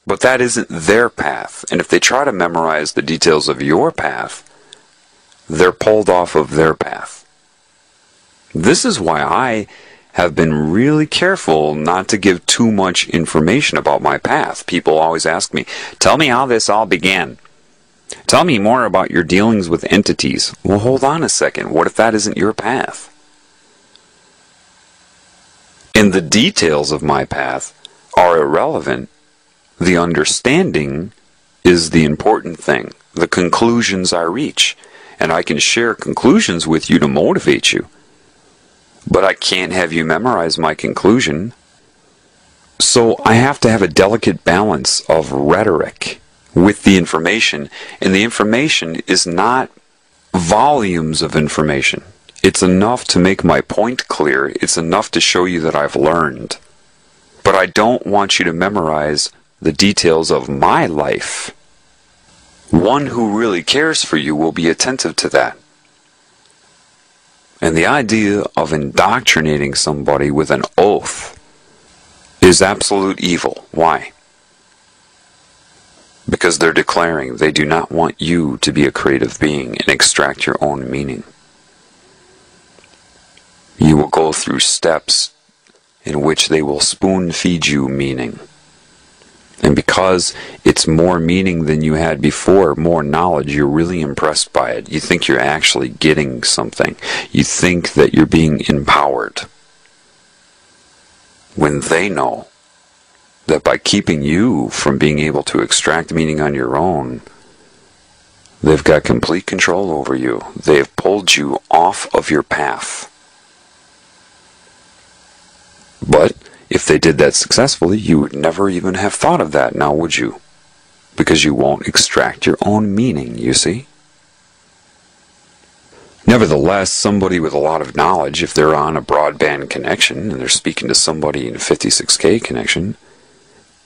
But that isn't their path, and if they try to memorize the details of your path, they're pulled off of their path. This is why I have been really careful not to give too much information about my path. People always ask me, tell me how this all began. Tell me more about your dealings with entities. Well, hold on a second. What if that isn't your path? And the details of my path are irrelevant. The understanding is the important thing. The conclusions I reach. And I can share conclusions with you to motivate you. But I can't have you memorize my conclusion. So I have to have a delicate balance of rhetoric with the information. And the information is not volumes of information. It's enough to make my point clear. It's enough to show you that I've learned. But I don't want you to memorize the details of my life. One who really cares for you will be attentive to that. And the idea of indoctrinating somebody with an oath is absolute evil. Why? Because they're declaring they do not want you to be a creative being and extract your own meaning. You will go through steps in which they will spoon feed you meaning. And because it's more meaning than you had before, more knowledge, you're really impressed by it. You think you're actually getting something. You think that you're being empowered. When they know that by keeping you from being able to extract meaning on your own, they've got complete control over you. They've pulled you off of your path. But if they did that successfully, you would never even have thought of that, now would you? Because you won't extract your own meaning, you see? Nevertheless, somebody with a lot of knowledge, if they're on a broadband connection and they're speaking to somebody in a 56K connection,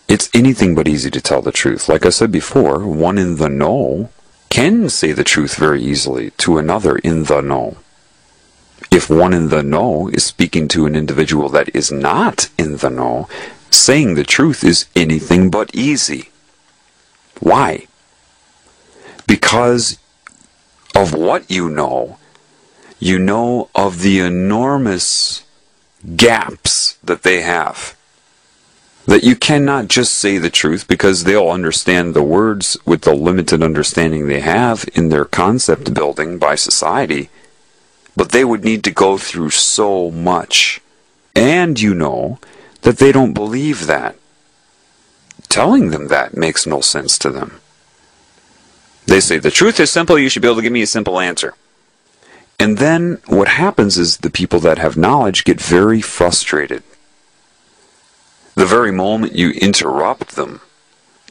it's anything but easy to tell the truth. Like I said before, one in the know can say the truth very easily to another in the know. If one in the know is speaking to an individual that is not in the know, saying the truth is anything but easy. Why? Because of what you know of the enormous gaps that they have. That you cannot just say the truth because they'll understand the words with the limited understanding they have in their concept building by society. But they would need to go through so much. And you know that they don't believe that. Telling them that makes no sense to them. They say, the truth is simple, you should be able to give me a simple answer. And then what happens is the people that have knowledge get very frustrated. The very moment you interrupt them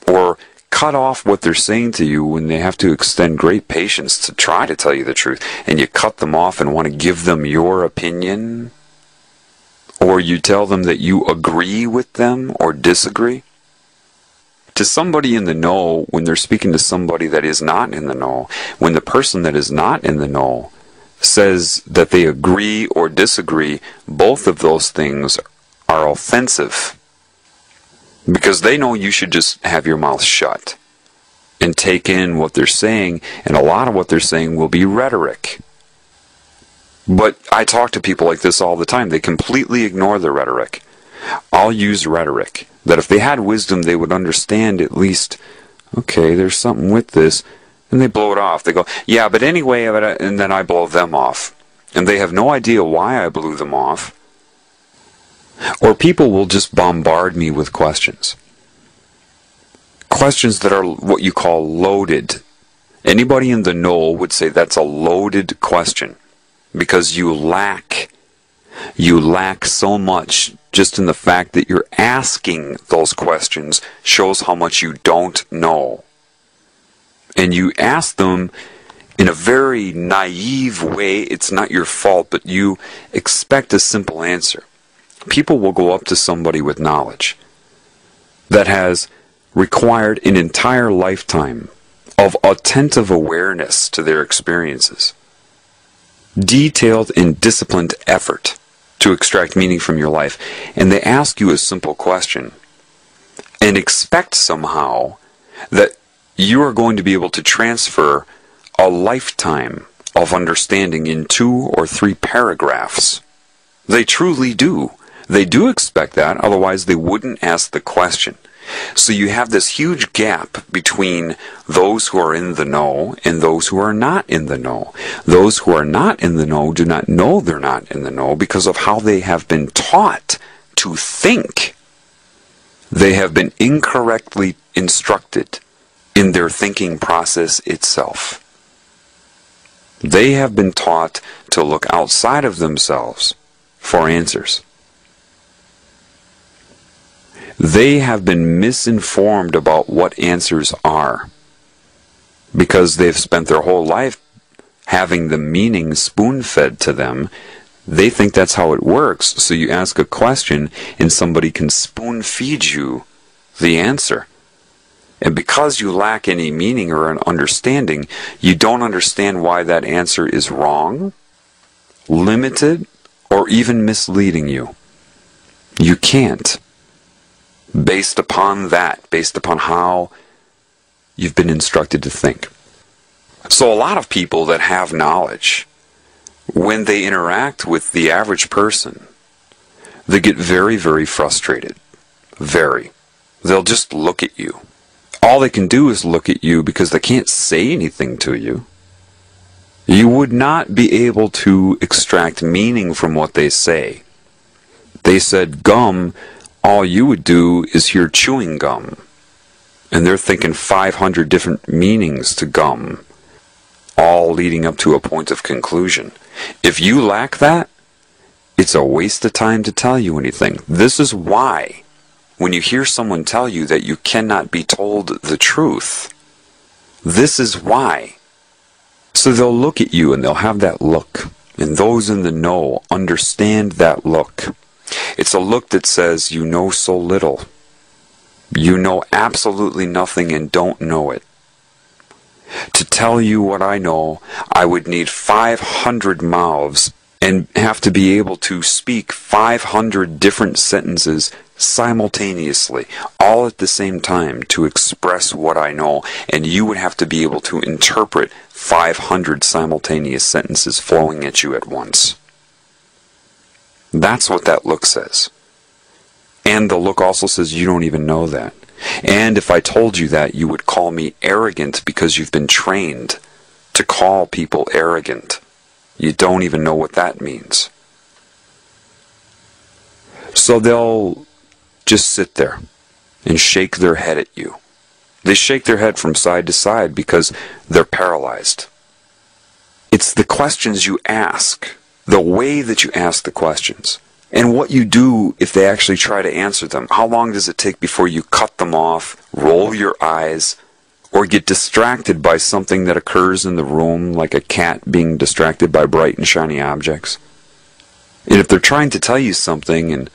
or cut off what they're saying to you when they have to extend great patience to try to tell you the truth, and you cut them off and want to give them your opinion, or you tell them that you agree with them or disagree. To somebody in the know, when they're speaking to somebody that is not in the know, when the person that is not in the know says that they agree or disagree, both of those things are offensive. Because they know you should just have your mouth shut and take in what they're saying, and a lot of what they're saying will be rhetoric. But I talk to people like this all the time. They completely ignore the rhetoric. I'll use rhetoric. That if they had wisdom, they would understand at least, okay, there's something with this, and they blow it off. They go, yeah, but anyway, and then I blow them off. And they have no idea why I blew them off. Or people will just bombard me with questions. Questions that are what you call loaded. Anybody in the know would say that's a loaded question. Because you lack so much just in the fact that you're asking those questions shows how much you don't know. And you ask them in a very naive way. It's not your fault, but you expect a simple answer. People will go up to somebody with knowledge that has required an entire lifetime of attentive awareness to their experiences, detailed and disciplined effort to extract meaning from your life, and they ask you a simple question, and expect somehow that you are going to be able to transfer a lifetime of understanding in 2 or 3 paragraphs. They truly do. They do expect that, otherwise they wouldn't ask the question. So you have this huge gap between those who are in the know and those who are not in the know. Those who are not in the know do not know they're not in the know because of how they have been taught to think. They have been incorrectly instructed in their thinking process itself. They have been taught to look outside of themselves for answers. They have been misinformed about what answers are because they've spent their whole life having the meaning spoon-fed to them. They think that's how it works. So you ask a question and somebody can spoon-feed you the answer. And because you lack any meaning or an understanding, you don't understand why that answer is wrong, limited, or even misleading you. You can't. Based upon that, based upon how you've been instructed to think. So a lot of people that have knowledge, when they interact with the average person, they get very, very frustrated. Very. They'll just look at you. All they can do is look at you because they can't say anything to you. You would not be able to extract meaning from what they say. They said gum, all you would do is hear chewing gum. And they're thinking 500 different meanings to gum, all leading up to a point of conclusion. If you lack that, it's a waste of time to tell you anything. This is why, when you hear someone tell you that you cannot be told the truth, this is why. So they'll look at you and they'll have that look. And those in the know understand that look. It's a look that says, you know so little. You know absolutely nothing and don't know it. To tell you what I know, I would need 500 mouths and have to be able to speak 500 different sentences simultaneously, all at the same time, to express what I know, and you would have to be able to interpret 500 simultaneous sentences flowing at you at once. That's what that look says. And the look also says you don't even know that. And if I told you that, you would call me arrogant because you've been trained to call people arrogant. You don't even know what that means. So they'll just sit there and shake their head at you. They shake their head from side to side because they're paralyzed. It's the questions you ask, the way that you ask the questions, and what you do if they actually try to answer them. How long does it take before you cut them off, roll your eyes, or get distracted by something that occurs in the room, like a cat being distracted by bright and shiny objects? And if they're trying to tell you something, and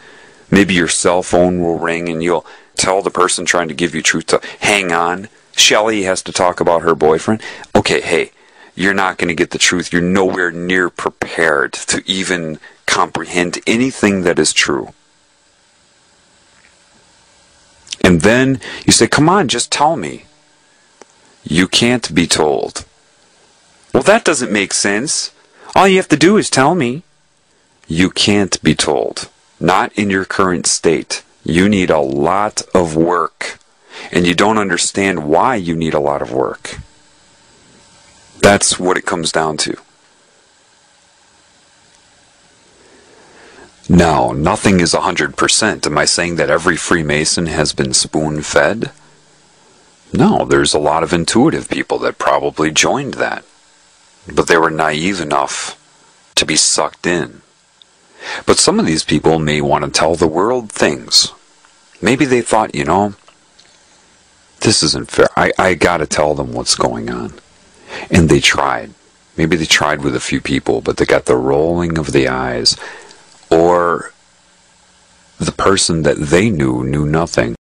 maybe your cell phone will ring and you'll tell the person trying to give you truth to hang on, Shelley has to talk about her boyfriend. Okay, hey, you're not going to get the truth. You're nowhere near prepared to even comprehend anything that is true. And then you say, come on, just tell me. You can't be told. Well, that doesn't make sense. All you have to do is tell me. You can't be told. Not in your current state. You need a lot of work. And you don't understand why you need a lot of work. That's what it comes down to. Now, nothing is 100%. Am I saying that every Freemason has been spoon-fed? No, there's a lot of intuitive people that probably joined that. But they were naive enough to be sucked in. But some of these people may want to tell the world things. Maybe they thought, you know, this isn't fair. I gotta tell them what's going on. And they tried. Maybe they tried with a few people, but they got the rolling of the eyes. Or the person that they knew nothing.